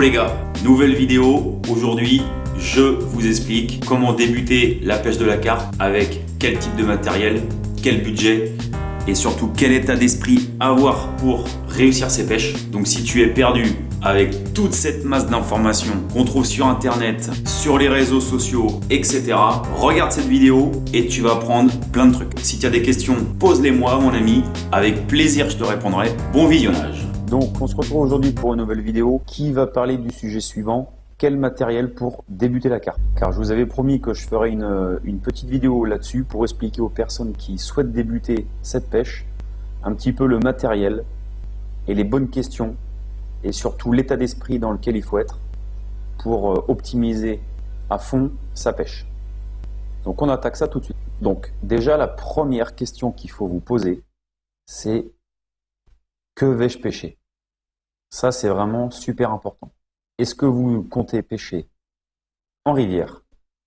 les gars, nouvelle vidéo. Aujourd'hui, je vous explique comment débuter la pêche de la carpe, avec quel type de matériel, quel budget et surtout quel état d'esprit avoir pour réussir ces pêches. Donc si tu es perdu avec toute cette masse d'informations qu'on trouve sur internet, sur les réseaux sociaux, etc., regarde cette vidéo et tu vas apprendre plein de trucs. Si tu as des questions, pose-les-moi mon ami, avec plaisir je te répondrai. Bon visionnage. Donc on se retrouve aujourd'hui pour une nouvelle vidéo qui va parler du sujet suivant: quel matériel pour débuter la carpe. Car je vous avais promis que je ferais une petite vidéo là-dessus pour expliquer aux personnes qui souhaitent débuter cette pêche un petit peu le matériel et les bonnes questions et surtout l'état d'esprit dans lequel il faut être pour optimiser à fond sa pêche. Donc on attaque ça tout de suite. Donc déjà la première question qu'il faut vous poser, c'est: que vais-je pêcher? Ça c'est vraiment super important. Est-ce que vous comptez pêcher en rivière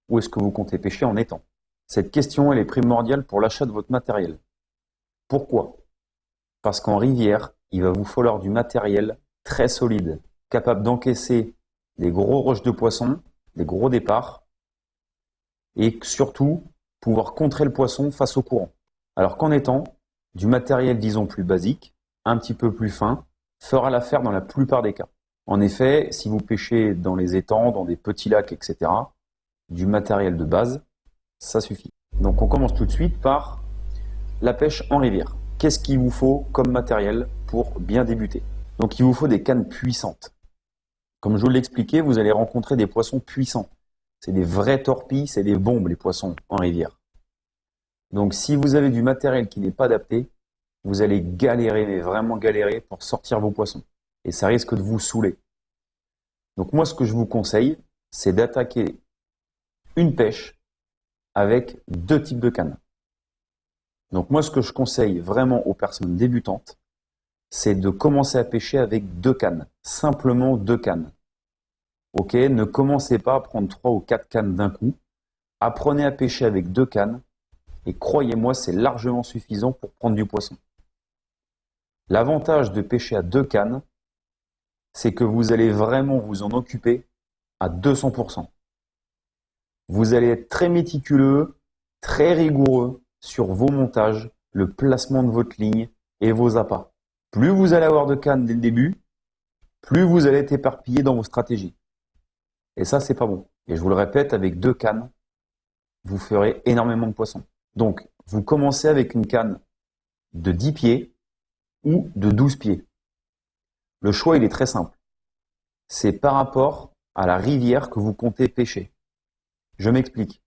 ou est-ce que vous comptez pêcher en étang? Cette question elle est primordiale pour l'achat de votre matériel. Pourquoi? Parce qu'en rivière, il va vous falloir du matériel très solide, capable d'encaisser des gros rushs de poissons, des gros départs, et surtout pouvoir contrer le poisson face au courant. Alors qu'en étang, du matériel disons plus basique, un petit peu plus fin, fera l'affaire dans la plupart des cas. En effet, si vous pêchez dans les étangs, dans des petits lacs, etc., du matériel de base, ça suffit. Donc on commence tout de suite par la pêche en rivière. Qu'est-ce qu'il vous faut comme matériel pour bien débuter? Donc il vous faut des cannes puissantes. Comme je vous l'ai expliqué, vous allez rencontrer des poissons puissants. C'est des vrais torpilles, c'est des bombes les poissons en rivière. Donc si vous avez du matériel qui n'est pas adapté, vous allez galérer, mais vraiment galérer pour sortir vos poissons. Et ça risque de vous saouler. Donc moi, ce que je vous conseille, c'est d'attaquer une pêche avec deux types de cannes. Donc moi, ce que je conseille vraiment aux personnes débutantes, c'est de commencer à pêcher avec deux cannes. Simplement deux cannes. Ok, ne commencez pas à prendre 3 ou 4 cannes d'un coup. Apprenez à pêcher avec deux cannes. Et croyez-moi, c'est largement suffisant pour prendre du poisson. L'avantage de pêcher à deux cannes, c'est que vous allez vraiment vous en occuper à 200%. Vous allez être très méticuleux, très rigoureux sur vos montages, le placement de votre ligne et vos appâts. Plus vous allez avoir de cannes dès le début, plus vous allez être éparpillé dans vos stratégies. Et ça, c'est pas bon. Et je vous le répète, avec deux cannes, vous ferez énormément de poissons. Donc, vous commencez avec une canne de 10 pieds ou de 12 pieds. Le choix, il est très simple. C'est par rapport à la rivière que vous comptez pêcher. Je m'explique.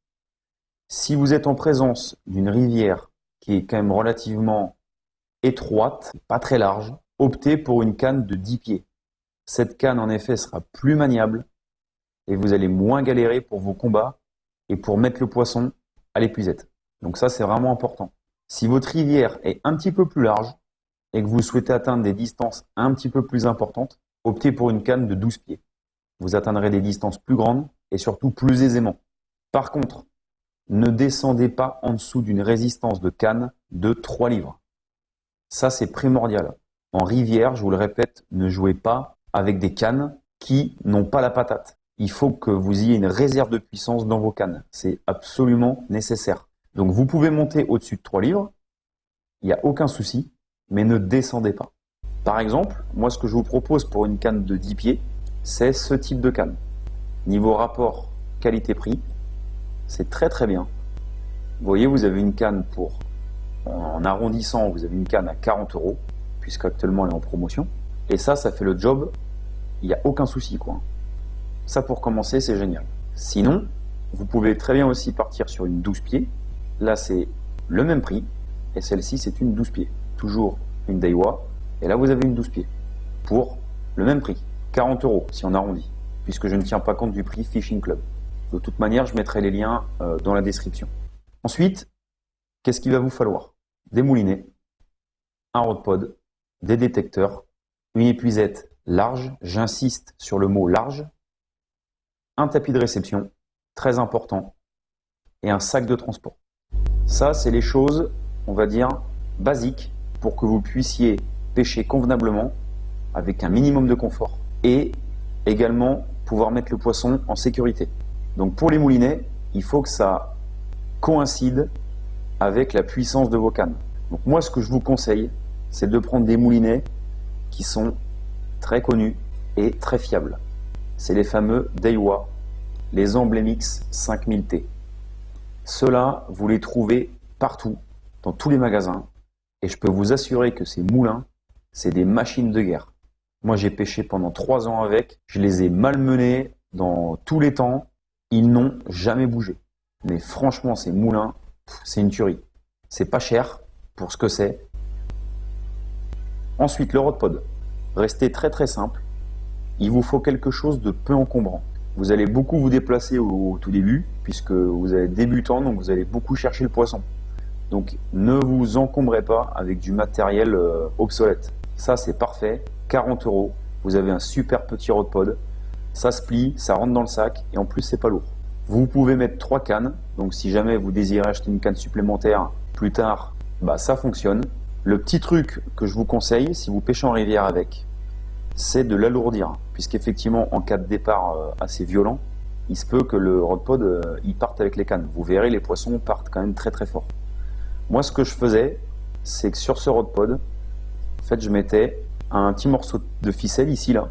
Si vous êtes en présence d'une rivière qui est quand même relativement étroite, pas très large, optez pour une canne de 10 pieds. Cette canne, en effet, sera plus maniable et vous allez moins galérer pour vos combats et pour mettre le poisson à l'épuisette. Donc ça, c'est vraiment important. Si votre rivière est un petit peu plus large et que vous souhaitez atteindre des distances un petit peu plus importantes, optez pour une canne de 12 pieds. Vous atteindrez des distances plus grandes et surtout plus aisément. Par contre, ne descendez pas en dessous d'une résistance de canne de 3 livres. Ça, c'est primordial. En rivière, je vous le répète, ne jouez pas avec des cannes qui n'ont pas la patate. Il faut que vous ayez une réserve de puissance dans vos cannes. C'est absolument nécessaire. Donc, vous pouvez monter au-dessus de 3 livres. Il n'y a aucun souci, mais ne descendez pas. Par exemple, moi, ce que je vous propose pour une canne de 10 pieds, c'est ce type de canne. Niveau rapport qualité-prix, c'est très très bien. Vous voyez, vous avez une canne pour, en arrondissant, vous avez une canne à 40 €, puisqu'actuellement elle est en promotion. Et ça fait le job, il n'y a aucun souci, quoi. Ça, pour commencer, c'est génial. Sinon, vous pouvez très bien aussi partir sur une 12 pieds. Là, c'est le même prix. Et celle-ci, c'est une 12 pieds. Toujours une Daiwa. Et là, vous avez une 12 pieds. Pour le même prix. 40 € si on arrondit. Puisque je ne tiens pas compte du prix Fishing Club. De toute manière, je mettrai les liens dans la description. Ensuite, qu'est-ce qu'il va vous falloir? Des moulinets, un rod pod, des détecteurs, une épuisette large, j'insiste sur le mot large, un tapis de réception, très important, et un sac de transport. Ça, c'est les choses, on va dire, basiques pour que vous puissiez pêcher convenablement avec un minimum de confort et Également, pouvoir mettre le poisson en sécurité. Donc pour les moulinets, il faut que ça coïncide avec la puissance de vos cannes. Donc moi, ce que je vous conseille, c'est de prendre des moulinets qui sont très connus et très fiables. C'est les fameux Daiwa, les Emblemix 5000T. Ceux-là, vous les trouvez partout, dans tous les magasins. Et je peux vous assurer que ces moulins, c'est des machines de guerre. Moi, j'ai pêché pendant 3 ans avec. Je les ai malmenés dans tous les temps. Ils n'ont jamais bougé. Mais franchement, ces moulins, c'est une tuerie. C'est pas cher pour ce que c'est. Ensuite, le rod pod. Restez très très simple. Il vous faut quelque chose de peu encombrant. Vous allez beaucoup vous déplacer au tout début, puisque vous êtes débutant, donc vous allez beaucoup chercher le poisson. Donc ne vous encombrez pas avec du matériel obsolète. Ça, c'est parfait. 40 €. Vous avez un super petit rod pod. Ça se plie, ça rentre dans le sac et en plus, c'est pas lourd. Vous pouvez mettre 3 cannes. Donc si jamais vous désirez acheter une canne supplémentaire plus tard, ça fonctionne. Le petit truc que je vous conseille, si vous pêchez en rivière avec, c'est de l'alourdir. Puisqu'effectivement, en cas de départ assez violent, il se peut que le rod pod il parte avec les cannes. Vous verrez, les poissons partent quand même très très fort. Moi, ce que je faisais, c'est que sur ce rod pod, en fait, je mettais un petit morceau de ficelle ici, là,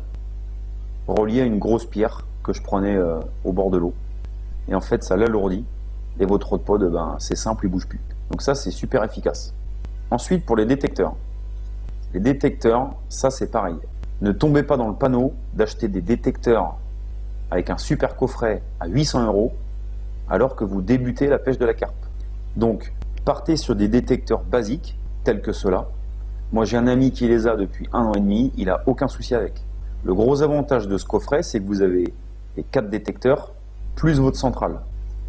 relié à une grosse pierre que je prenais au bord de l'eau. Et en fait, ça l'alourdit. Et votre rod pod, c'est simple, il bouge plus. Donc ça, c'est super efficace. Ensuite, pour les détecteurs. Les détecteurs, ça, c'est pareil. Ne tombez pas dans le panneau d'acheter des détecteurs avec un super coffret à 800 € alors que vous débutez la pêche de la carpe. Donc, partez sur des détecteurs basiques tels que ceux-là. Moi, j'ai un ami qui les a depuis 1 an et demi, il n'a aucun souci avec. Le gros avantage de ce coffret, c'est que vous avez les 4 détecteurs plus votre centrale.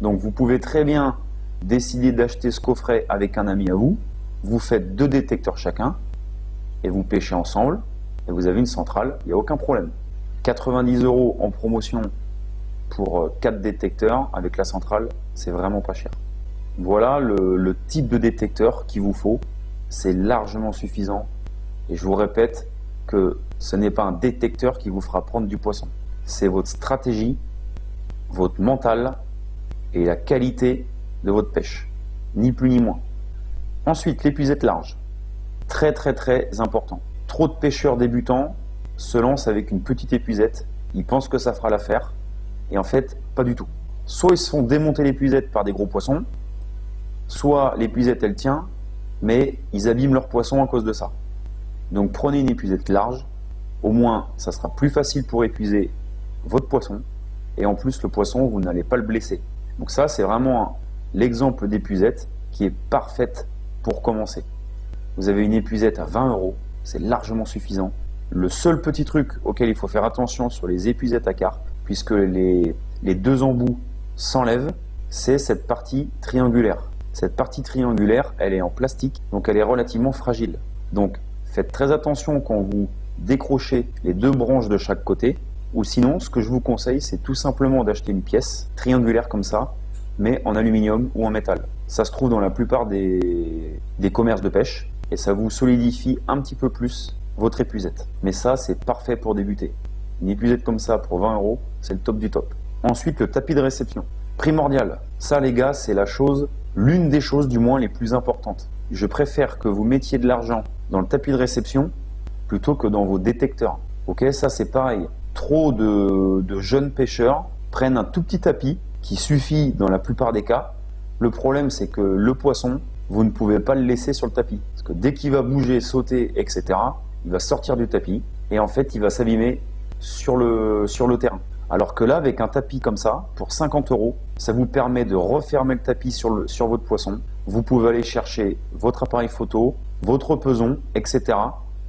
Donc, vous pouvez très bien décider d'acheter ce coffret avec un ami à vous. Vous faites 2 détecteurs chacun et vous pêchez ensemble et vous avez une centrale, il n'y a aucun problème. 90 € en promotion pour 4 détecteurs avec la centrale, c'est vraiment pas cher. Voilà le type de détecteur qu'il vous faut. C'est largement suffisant. Et je vous répète que ce n'est pas un détecteur qui vous fera prendre du poisson. C'est votre stratégie, votre mental et la qualité de votre pêche. Ni plus ni moins. Ensuite, l'épuisette large. Très très très important. Trop de pêcheurs débutants se lancent avec une petite épuisette. Ils pensent que ça fera l'affaire. Et en fait, pas du tout. Soit ils se font démonter l'épuisette par des gros poissons, soit l'épuisette elle tient, mais ils abîment leurs poissons à cause de ça. Donc prenez une épuisette large, au moins ça sera plus facile pour épuiser votre poisson, et en plus le poisson vous n'allez pas le blesser. Donc ça c'est vraiment l'exemple d'épuisette qui est parfaite pour commencer. Vous avez une épuisette à 20 €, c'est largement suffisant. Le seul petit truc auquel il faut faire attention sur les épuisettes à carpe, puisque les 2 embouts s'enlèvent, c'est cette partie triangulaire. Cette partie triangulaire, elle est en plastique, donc elle est relativement fragile. Donc faites très attention quand vous décrochez les 2 branches de chaque côté, ou sinon ce que je vous conseille c'est tout simplement d'acheter une pièce triangulaire comme ça, mais en aluminium ou en métal. Ça se trouve dans la plupart des commerces de pêche, et ça vous solidifie un petit peu plus votre épuisette. Mais ça c'est parfait pour débuter. Une épuisette comme ça pour 20 €, c'est le top du top. Ensuite, le tapis de réception. Primordial. Ça les gars, c'est l'une des choses du moins les plus importantes. Je préfère que vous mettiez de l'argent dans le tapis de réception plutôt que dans vos détecteurs. Ok, ça c'est pareil. Trop de jeunes pêcheurs prennent un tout petit tapis qui suffit dans la plupart des cas. Le problème c'est que le poisson, vous ne pouvez pas le laisser sur le tapis. Parce que dès qu'il va bouger, sauter, etc., il va sortir du tapis et en fait il va s'abîmer sur le terrain. Alors que là, avec un tapis comme ça, pour 50 €, ça vous permet de refermer le tapis sur votre poisson. Vous pouvez aller chercher votre appareil photo, votre peson, etc.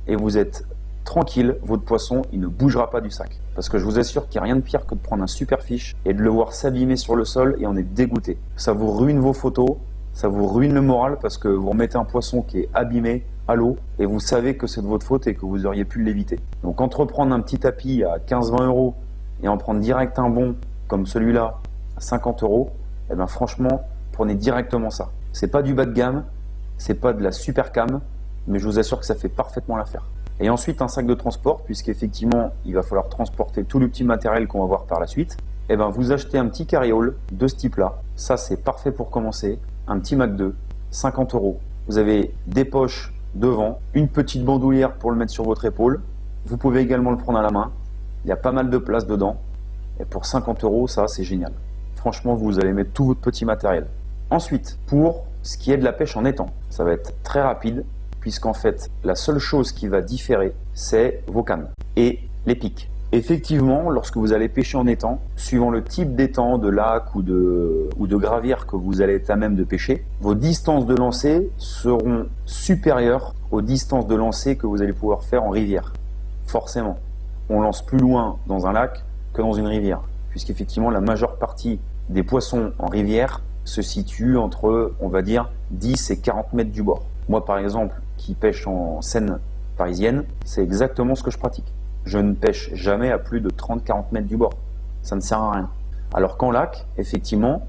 Et vous êtes tranquille, votre poisson, il ne bougera pas du sac. Parce que je vous assure qu'il n'y a rien de pire que de prendre un super fiche et de le voir s'abîmer sur le sol et on est dégoûté. Ça vous ruine vos photos, ça vous ruine le moral parce que vous remettez un poisson qui est abîmé à l'eau et vous savez que c'est de votre faute et que vous auriez pu l'éviter. Donc entreprendre un petit tapis à 15-20 € et en prendre direct un bon comme celui-là à 50 €, eh bien franchement, prenez directement ça. C'est pas du bas de gamme, c'est pas de la super cam, mais je vous assure que ça fait parfaitement l'affaire. Et ensuite un sac de transport, puisqu'effectivement il va falloir transporter tout le petit matériel qu'on va voir par la suite. Et ben vous achetez un petit carriole de ce type-là. Ça c'est parfait pour commencer. Un petit Mac 2, 50 €. Vous avez des poches devant, une petite bandoulière pour le mettre sur votre épaule. Vous pouvez également le prendre à la main. Il y a pas mal de place dedans. Et pour 50 €, ça c'est génial. Franchement, vous allez mettre tout votre petit matériel. Ensuite, pour ce qui est de la pêche en étang, ça va être très rapide, puisqu'en fait, la seule chose qui va différer, c'est vos cannes et les pics. Effectivement, lorsque vous allez pêcher en étang, suivant le type d'étang, de lac ou de gravière que vous allez être à même de pêcher, vos distances de lancer seront supérieures aux distances de lancer que vous allez pouvoir faire en rivière. Forcément, on lance plus loin dans un lac que dans une rivière, puisqu'effectivement, la majeure partie des poissons en rivière se situe entre, on va dire, 10 et 40 mètres du bord. Moi, par exemple, qui pêche en Seine parisienne, c'est exactement ce que je pratique. Je ne pêche jamais à plus de 30-40 mètres du bord. Ça ne sert à rien. Alors qu'en lac, effectivement,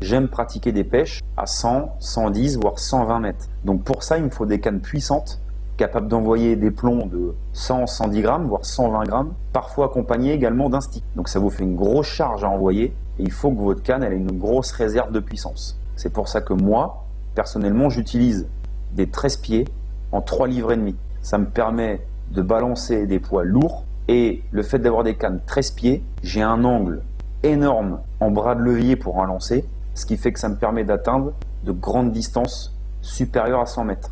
j'aime pratiquer des pêches à 100, 110, voire 120 mètres. Donc pour ça, il me faut des cannes puissantes, capables d'envoyer des plombs de 100, 110 grammes, voire 120 grammes, parfois accompagnés également d'un stick. Donc ça vous fait une grosse charge à envoyer et il faut que votre canne elle ait une grosse réserve de puissance. C'est pour ça que moi, personnellement, j'utilise des 13 pieds en 3,5 livres. Ça me permet de balancer des poids lourds et le fait d'avoir des cannes 13 pieds, j'ai un angle énorme en bras de levier pour un lancer, ce qui fait que ça me permet d'atteindre de grandes distances supérieures à 100 mètres.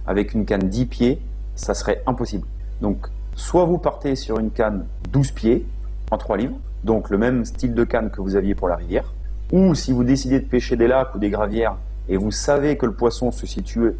Avec une canne 10 pieds, ça serait impossible. Donc, soit vous partez sur une canne 12 pieds en 3 livres, donc le même style de canne que vous aviez pour la rivière, ou si vous décidez de pêcher des lacs ou des gravières et vous savez que le poisson se situe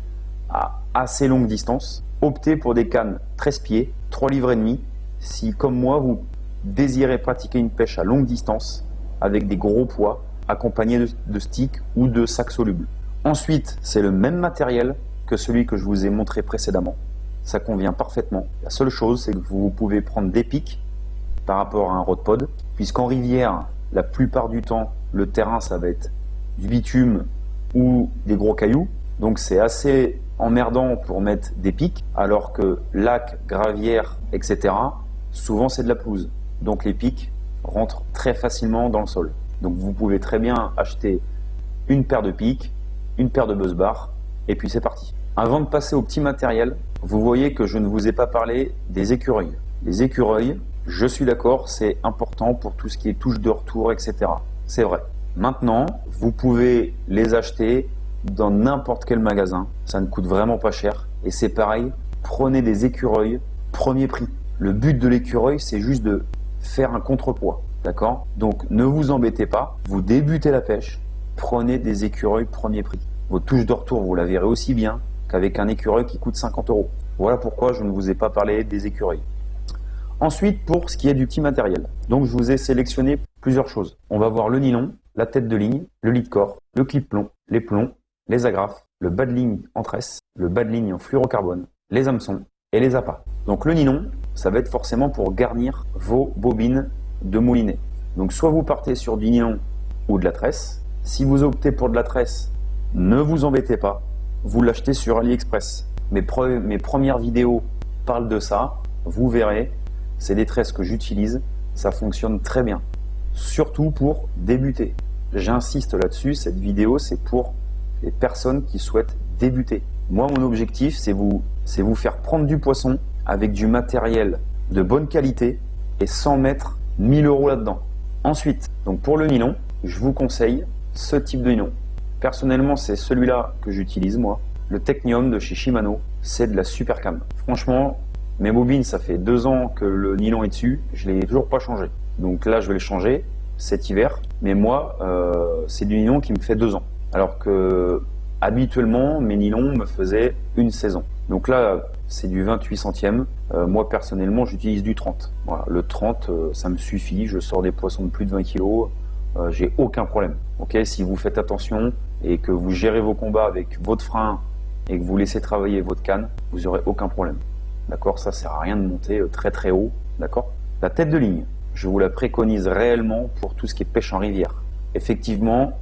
à assez longue distance, optez pour des cannes 13 pieds, 3,5 livres, si comme moi vous désirez pratiquer une pêche à longue distance avec des gros poids accompagnés de sticks ou de sacs solubles. Ensuite, c'est le même matériel que celui que je vous ai montré précédemment. Ça convient parfaitement. La seule chose, c'est que vous pouvez prendre des pics par rapport à un rod pod, puisqu'en rivière, la plupart du temps, le terrain, ça va être du bitume ou des gros cailloux. Donc c'est assez emmerdant pour mettre des pics, alors que lac, gravière, etc., souvent c'est de la pelouse. Donc les pics rentrent très facilement dans le sol. Donc vous pouvez très bien acheter une paire de pics, une paire de buzzbars, et puis c'est parti. Avant de passer au petit matériel, vous voyez que je ne vous ai pas parlé des écureuils. Les écureuils, je suis d'accord, c'est important pour tout ce qui est touche de retour, etc. C'est vrai. Maintenant, vous pouvez les acheter dans n'importe quel magasin. Ça ne coûte vraiment pas cher. Et c'est pareil, prenez des écureuils premier prix. Le but de l'écureuil, c'est juste de faire un contrepoids. D'accord? Donc ne vous embêtez pas, vous débutez la pêche, prenez des écureuils premier prix. Votre touche de retour, vous la verrez aussi bien qu'avec un écureuil qui coûte 50 €. Voilà pourquoi je ne vous ai pas parlé des écureuils. Ensuite, pour ce qui est du petit matériel. Donc je vous ai sélectionné plusieurs choses. On va voir le nylon, la tête de ligne, le lead core, le clip plomb, les agrafes, le bas de ligne en tresse, le bas de ligne en fluorocarbone, les hameçons et les appâts. Donc le nylon, ça va être forcément pour garnir vos bobines de moulinet. Donc soit vous partez sur du nylon ou de la tresse. Si vous optez pour de la tresse, ne vous embêtez pas, vous l'achetez sur AliExpress. Mes premières vidéos parlent de ça, vous verrez, c'est des tresses que j'utilise, ça fonctionne très bien. Surtout pour débuter. J'insiste là-dessus, cette vidéo c'est pour les personnes qui souhaitent débuter. Moi mon objectif c'est vous faire prendre du poisson avec du matériel de bonne qualité et sans mettre 1000 € là-dedans. Ensuite, donc pour le nylon, je vous conseille ce type de nylon. Personnellement, c'est celui-là que j'utilise moi. Le Technium de chez Shimano, c'est de la super cam. Franchement, mes bobines, ça fait 2 ans que le nylon est dessus, je ne l'ai toujours pas changé. Donc là, je vais le changer cet hiver. Mais moi, c'est du nylon qui me fait 2 ans. Alors que habituellement, mes nylons me faisaient une saison. Donc là, c'est du 28 centièmes. Moi, personnellement, j'utilise du 30. Voilà, le 30, ça me suffit. Je sors des poissons de plus de 20 kg. J'ai aucun problème. Okay, si vous faites attention et que vous gérez vos combats avec votre frein et que vous laissez travailler votre canne, vous n'aurez aucun problème. D'accord? Ça sert à rien de monter très très haut. D'accord? La tête de ligne, je vous la préconise réellement pour tout ce qui est pêche en rivière. Effectivement,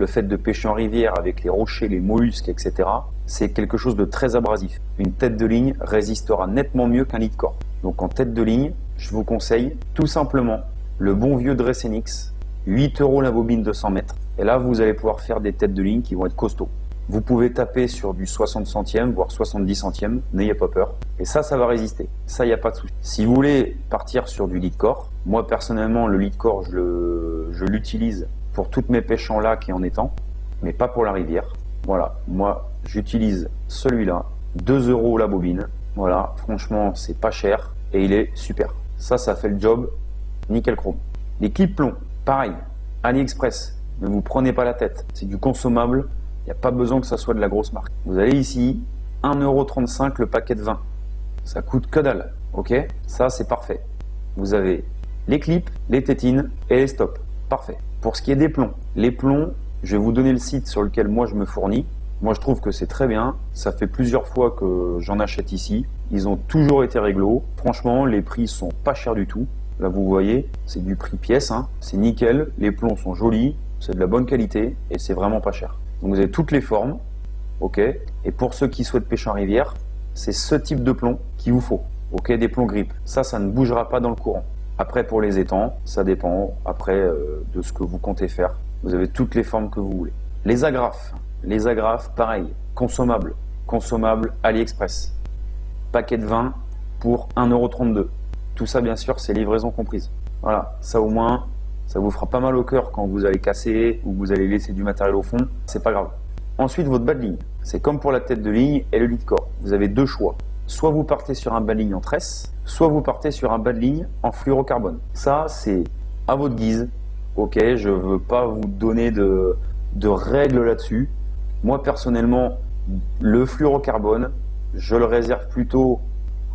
le fait de pêcher en rivière avec les rochers, les mollusques, etc., c'est quelque chose de très abrasif. Une tête de ligne résistera nettement mieux qu'un lit de corps. Donc en tête de ligne, je vous conseille tout simplement le bon vieux Dressenix, 8 € la bobine de 100 mètres. Et là, vous allez pouvoir faire des têtes de ligne qui vont être costauds. Vous pouvez taper sur du 60 centièmes, voire 70 centièmes, n'ayez pas peur. Et ça va résister. Ça, il n'y a pas de souci. Si vous voulez partir sur du lit de corps, moi personnellement, le lit de corps, je l'utilise pour toutes mes pêches en lac et en étang, mais pas pour la rivière. Voilà, moi, j'utilise celui-là, 2 € la bobine. Voilà, franchement, c'est pas cher et il est super. Ça fait le job, nickel chrome. Les clips plomb, pareil, AliExpress, ne vous prenez pas la tête, c'est du consommable. Il n'y a pas besoin que ça soit de la grosse marque. Vous allez ici, 1,35 € le paquet de 20. Ça coûte que dalle, ok? Ça, c'est parfait. Vous avez les clips, les tétines et les stops. Parfait. Pour ce qui est des plombs, les plombs, je vais vous donner le site sur lequel moi je me fournis. Moi, je trouve que c'est très bien. Ça fait plusieurs fois que j'en achète ici. Ils ont toujours été réglo. Franchement, les prix sont pas chers du tout. Là, vous voyez, c'est du prix pièce, hein. C'est nickel. Les plombs sont jolis, c'est de la bonne qualité et c'est vraiment pas cher. Donc vous avez toutes les formes, ok. Et pour ceux qui souhaitent pêcher en rivière, c'est ce type de plomb qu'il vous faut, ok. Des plombs grip. Ça ne bougera pas dans le courant. Après pour les étangs, ça dépend après de ce que vous comptez faire. Vous avez toutes les formes que vous voulez. Les agrafes, pareil, consommables AliExpress. Paquet de 20 pour 1,32 €. Tout ça bien sûr c'est livraison comprise. Voilà, ça au moins. Ça vous fera pas mal au cœur quand vous allez casser ou vous allez laisser du matériel au fond, c'est pas grave. Ensuite, votre bas de ligne. C'est comme pour la tête de ligne et le lit de corps. Vous avez deux choix. Soit vous partez sur un bas de ligne en tresse, soit vous partez sur un bas de ligne en fluorocarbone. Ça, c'est à votre guise. Ok, je veux pas vous donner de règles là-dessus. Moi, personnellement, le fluorocarbone, je le réserve plutôt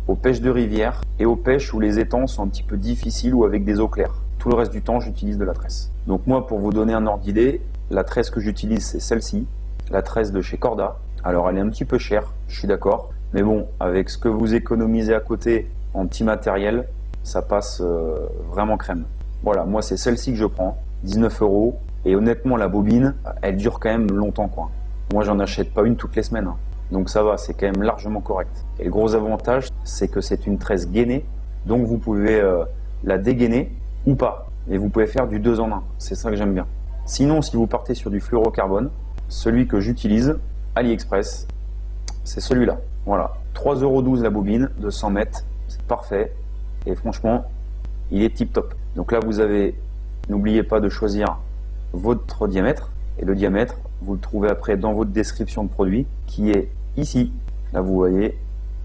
aux pêches de rivière et aux pêches où les étangs sont un petit peu difficiles ou avec des eaux claires. Tout le reste du temps, j'utilise de la tresse. Donc moi, pour vous donner un ordre d'idée, la tresse que j'utilise, c'est celle-ci, la tresse de chez Corda. Alors, elle est un petit peu chère, je suis d'accord. Mais bon, avec ce que vous économisez à côté en petit matériel, ça passe vraiment crème. Voilà, moi, c'est celle-ci que je prends, 19 €. Et honnêtement, la bobine, elle dure quand même longtemps, quoi. Moi, j'en achète pas une toutes les semaines, hein. Donc ça va, c'est quand même largement correct. Et le gros avantage, c'est que c'est une tresse gainée. Donc vous pouvez la dégainer ou pas. Et vous pouvez faire du 2 en 1. C'est ça que j'aime bien. Sinon, si vous partez sur du fluorocarbone, celui que j'utilise, AliExpress, c'est celui-là. Voilà. 3,12 € la bobine de 100 mètres. C'est parfait. Et franchement, il est tip top. Donc là, vous avez, n'oubliez pas de choisir votre diamètre. Et le diamètre, vous le trouvez après dans votre description de produit qui est ici. Là, vous voyez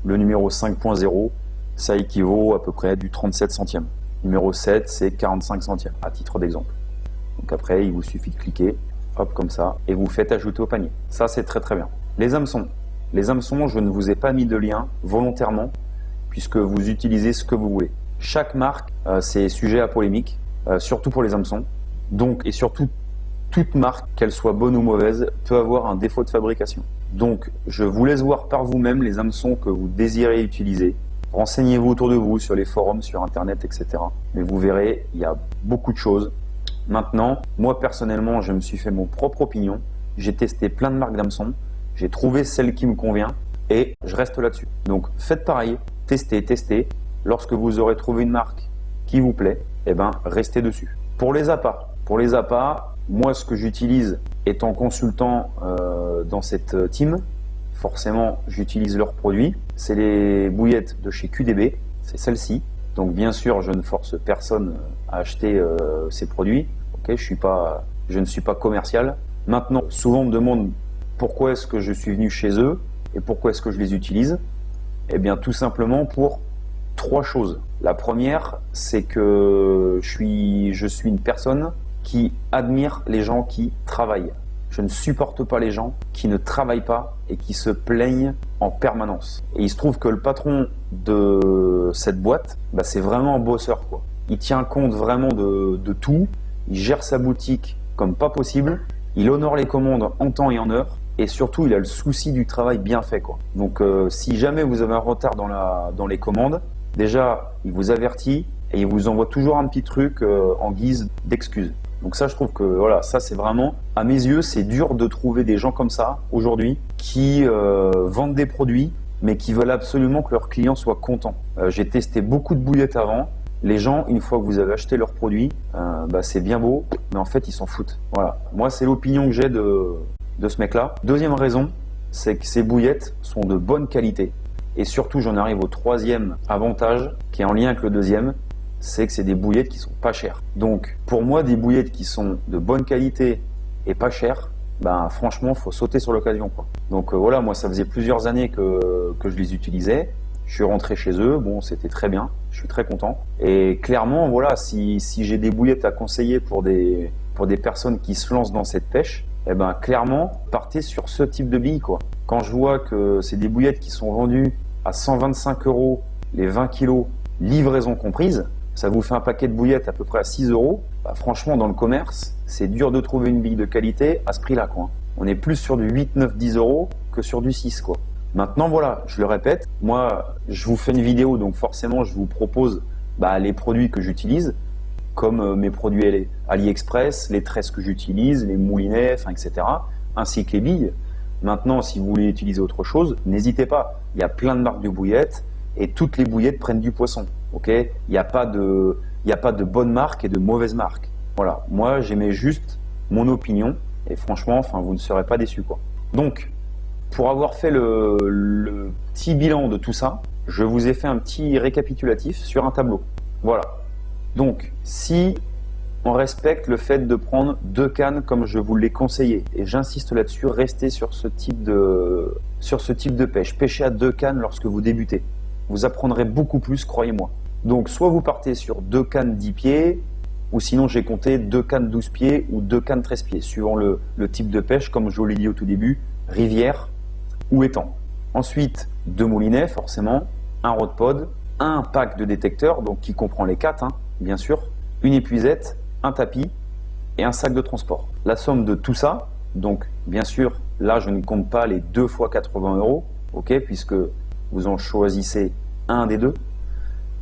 le numéro 5.0. Ça équivaut à peu près à du 37 centièmes. Numéro 7, c'est 45 centièmes, à titre d'exemple. Donc après, il vous suffit de cliquer, hop, comme ça, et vous faites ajouter au panier. Ça, c'est très très bien. Les hameçons. Les hameçons, je ne vous ai pas mis de lien volontairement, puisque vous utilisez ce que vous voulez. Chaque marque, c'est sujet à polémique, surtout pour les hameçons. Donc, et surtout, toute marque, qu'elle soit bonne ou mauvaise, peut avoir un défaut de fabrication. Donc, je vous laisse voir par vous-même les hameçons que vous désirez utiliser. Renseignez-vous autour de vous sur les forums, sur Internet, etc. Mais vous verrez, il y a beaucoup de choses. Maintenant, moi personnellement, je me suis fait mon propre opinion. J'ai testé plein de marques d'hameçons. J'ai trouvé celle qui me convient et je reste là-dessus. Donc, faites pareil. Testez. Lorsque vous aurez trouvé une marque qui vous plaît, eh ben, restez dessus. Pour les appâts, moi, ce que j'utilise étant consultant dans cette team, forcément, j'utilise leurs produits. C'est les bouillettes de chez QDB, c'est celle-ci. Donc bien sûr, je ne force personne à acheter ces produits. Ok, je ne suis pas commercial. Maintenant, souvent on me demande pourquoi est-ce que je suis venu chez eux et pourquoi est-ce que je les utilise. Eh bien, tout simplement pour 3 choses. La première, c'est que je suis une personne qui admire les gens qui travaillent. Je ne supporte pas les gens qui ne travaillent pas et qui se plaignent en permanence. Et il se trouve que le patron de cette boîte, c'est vraiment un bosseur, quoi. Il tient compte vraiment de tout. Il gère sa boutique comme pas possible. Il honore les commandes en temps et en heure. Et surtout, il a le souci du travail bien fait, quoi. Donc, si jamais vous avez un retard dans les commandes, déjà, il vous avertit et il vous envoie toujours un petit truc en guise d'excuse. Donc ça, je trouve que voilà, ça c'est vraiment, à mes yeux, c'est dur de trouver des gens comme ça aujourd'hui qui vendent des produits mais qui veulent absolument que leurs clients soient contents. J'ai testé beaucoup de bouillettes avant. Les gens, une fois que vous avez acheté leurs produits, c'est bien beau, mais en fait, ils s'en foutent. Voilà. Moi, c'est l'opinion que j'ai de ce mec-là. Deuxième raison, c'est que ces bouillettes sont de bonne qualité. Et surtout, j'en arrive au troisième avantage, qui est en lien avec le deuxième, c'est que c'est des bouillettes qui sont pas chères. Donc, pour moi, des bouillettes qui sont de bonne qualité et pas chères, franchement, faut sauter sur l'occasion, quoi. Donc voilà, moi, ça faisait plusieurs années que je les utilisais. Je suis rentré chez eux, bon, c'était très bien, je suis très content. Et clairement, voilà, si j'ai des bouillettes à conseiller pour des personnes qui se lancent dans cette pêche, clairement, partez sur ce type de billes, quoi. Quand je vois que c'est des bouillettes qui sont vendues à 125 € les 20 kilos, livraison comprise, ça vous fait un paquet de bouillettes à peu près à 6 €. Franchement, dans le commerce, c'est dur de trouver une bille de qualité à ce prix-là, quoi. On est plus sur du 8, 9, 10 € que sur du 6, quoi. Maintenant, voilà, je le répète, moi, je vous fais une vidéo, donc forcément, je vous propose les produits que j'utilise, comme mes produits AliExpress, les tresses que j'utilise, les moulinets, etc., ainsi que les billes. Maintenant, si vous voulez utiliser autre chose, n'hésitez pas. Il y a plein de marques de bouillettes et toutes les bouillettes prennent du poisson. Ok ? Il n'y a pas de bonne marque et de mauvaise marque. Voilà. Moi, j'aimais juste mon opinion et franchement, vous ne serez pas déçus, quoi. Donc, pour avoir fait le petit bilan de tout ça, je vous ai fait un petit récapitulatif sur un tableau. Voilà. Donc, si on respecte le fait de prendre 2 cannes comme je vous l'ai conseillé, et j'insiste là-dessus, restez sur ce type de pêche. Pêchez à 2 cannes lorsque vous débutez. Vous apprendrez beaucoup plus, croyez-moi. Donc, soit vous partez sur 2 cannes 10 pieds, ou sinon j'ai compté 2 cannes 12 pieds ou 2 cannes 13 pieds, suivant le type de pêche, comme je vous l'ai dit au tout début, rivière ou étang. Ensuite, 2 moulinets, forcément, un rod pod, un pack de détecteurs, donc qui comprend les 4, bien sûr, une épuisette, un tapis et un sac de transport. La somme de tout ça, donc bien sûr, là je ne compte pas les 2 fois 80 €, ok, puisque vous en choisissez un des deux,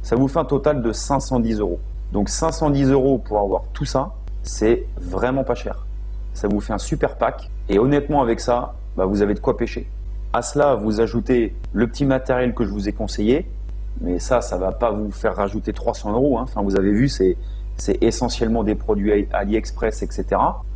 ça vous fait un total de 510 €. Donc 510 € pour avoir tout ça, c'est vraiment pas cher. Ça vous fait un super pack et honnêtement avec ça, vous avez de quoi pêcher. À cela, vous ajoutez le petit matériel que je vous ai conseillé, mais ça va pas vous faire rajouter 300 €. Vous avez vu, c'est essentiellement des produits AliExpress, etc.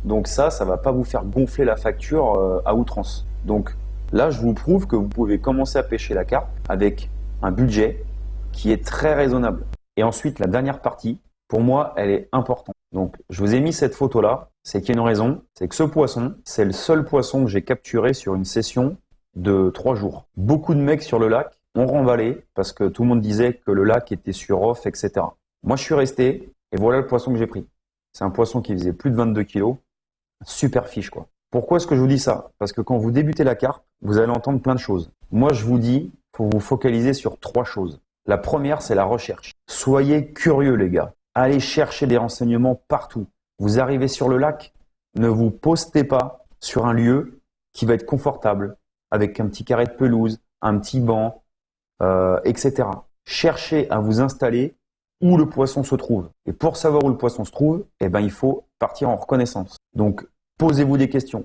Donc ça va pas vous faire gonfler la facture à outrance. Donc là, je vous prouve que vous pouvez commencer à pêcher la carpe avec un budget qui est très raisonnable. Et ensuite, la dernière partie, pour moi, elle est importante. Donc, je vous ai mis cette photo-là, c'est qu'il y a une raison, c'est que ce poisson, c'est le seul poisson que j'ai capturé sur une session de 3 jours. Beaucoup de mecs sur le lac ont remballé parce que tout le monde disait que le lac était sur off, etc. Moi, je suis resté et voilà le poisson que j'ai pris. C'est un poisson qui faisait plus de 22 kilos. Super fiche, quoi. Pourquoi est-ce que je vous dis ça? Parce que quand vous débutez la carpe, vous allez entendre plein de choses. Moi, je vous dis, faut vous focaliser sur 3 choses. La première, c'est la recherche. Soyez curieux, les gars. Allez chercher des renseignements partout. Vous arrivez sur le lac, ne vous postez pas sur un lieu qui va être confortable, avec un petit carré de pelouse, un petit banc, etc. Cherchez à vous installer où le poisson se trouve. Et pour savoir où le poisson se trouve, il faut partir en reconnaissance. Donc, posez-vous des questions.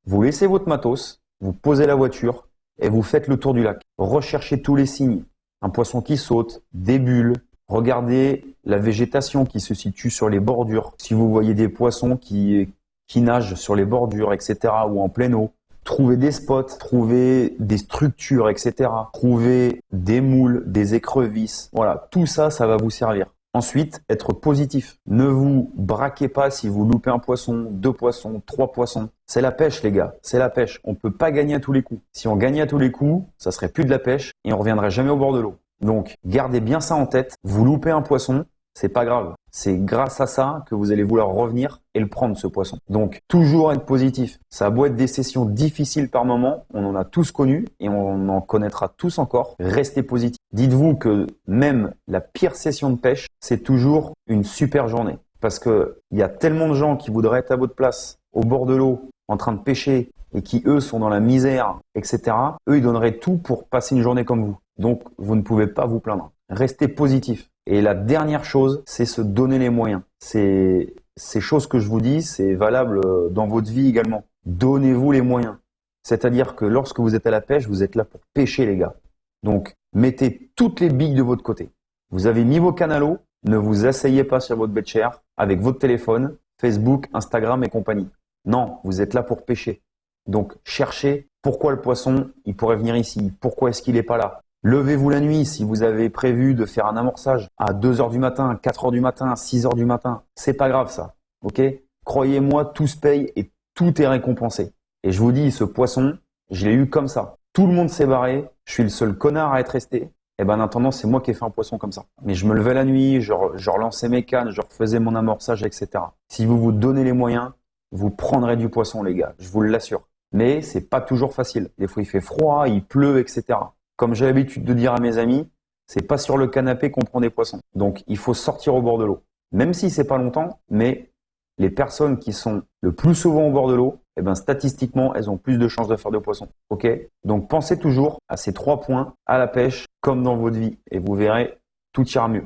Vous laissez votre matos, vous posez la voiture et vous faites le tour du lac. Recherchez tous les signes. Un poisson qui saute, des bulles. Regardez la végétation qui se situe sur les bordures. Si vous voyez des poissons qui nagent sur les bordures, etc. ou en pleine eau, trouvez des spots, trouvez des structures, etc. Trouvez des moules, des écrevisses. Voilà, tout ça, ça va vous servir. Ensuite, être positif. Ne vous braquez pas si vous loupez un poisson, 2 poissons, 3 poissons. C'est la pêche, les gars. C'est la pêche. On ne peut pas gagner à tous les coups. Si on gagnait à tous les coups, ça serait plus de la pêche et on reviendrait jamais au bord de l'eau. Donc, gardez bien ça en tête. Vous loupez un poisson, c'est pas grave. C'est grâce à ça que vous allez vouloir revenir et le prendre, ce poisson. Donc, toujours être positif. Ça a beau être des sessions difficiles par moment, on en a tous connu et on en connaîtra tous encore. Restez positif. Dites-vous que même la pire session de pêche, c'est toujours une super journée. Parce que il y a tellement de gens qui voudraient être à votre place, au bord de l'eau, en train de pêcher, et qui, eux, sont dans la misère, etc. Eux, ils donneraient tout pour passer une journée comme vous. Donc, vous ne pouvez pas vous plaindre. Restez positif. Et la dernière chose, c'est se donner les moyens. C'est ces choses que je vous dis, c'est valable dans votre vie également. Donnez-vous les moyens. C'est-à-dire que lorsque vous êtes à la pêche, vous êtes là pour pêcher, les gars. Donc, mettez toutes les billes de votre côté. Vous avez mis vos canalos, ne vous asseyez pas sur votre chair avec votre téléphone, Facebook, Instagram et compagnie. Non, vous êtes là pour pêcher. Donc, cherchez pourquoi le poisson, il pourrait venir ici. Pourquoi est-ce qu'il n'est pas là? Levez-vous la nuit si vous avez prévu de faire un amorçage à 2 heures du matin, à 4 heures du matin, à 6 heures du matin. C'est pas grave ça. Ok? Croyez-moi, tout se paye et tout est récompensé. Et je vous dis, ce poisson, je l'ai eu comme ça. Tout le monde s'est barré. Je suis le seul connard à être resté. Et ben, en attendant, c'est moi qui ai fait un poisson comme ça. Mais je me levais la nuit, je relançais mes cannes, je refaisais mon amorçage, etc. Si vous vous donnez les moyens, vous prendrez du poisson, les gars. Je vous l'assure. Mais c'est pas toujours facile. Des fois, il fait froid, il pleut, etc. Comme j'ai l'habitude de dire à mes amis, c'est pas sur le canapé qu'on prend des poissons. Donc, il faut sortir au bord de l'eau. Même si c'est pas longtemps, mais les personnes qui sont le plus souvent au bord de l'eau, eh ben, statistiquement, elles ont plus de chances de faire de poissons. Ok? Donc, pensez toujours à ces 3 points à la pêche, comme dans votre vie. Et vous verrez, tout ira mieux.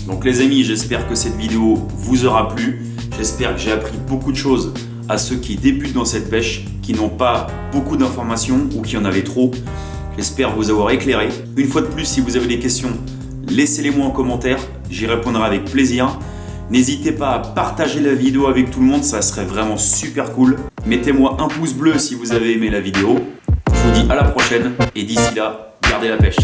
Donc les amis, j'espère que cette vidéo vous aura plu. J'espère que j'ai appris beaucoup de choses à ceux qui débutent dans cette pêche, qui n'ont pas beaucoup d'informations ou qui en avaient trop. J'espère vous avoir éclairé. Une fois de plus, si vous avez des questions, laissez-les-moi en commentaire. J'y répondrai avec plaisir. N'hésitez pas à partager la vidéo avec tout le monde, ça serait vraiment super cool. Mettez-moi un pouce bleu si vous avez aimé la vidéo. Je vous dis à la prochaine et d'ici là, gardez la pêche.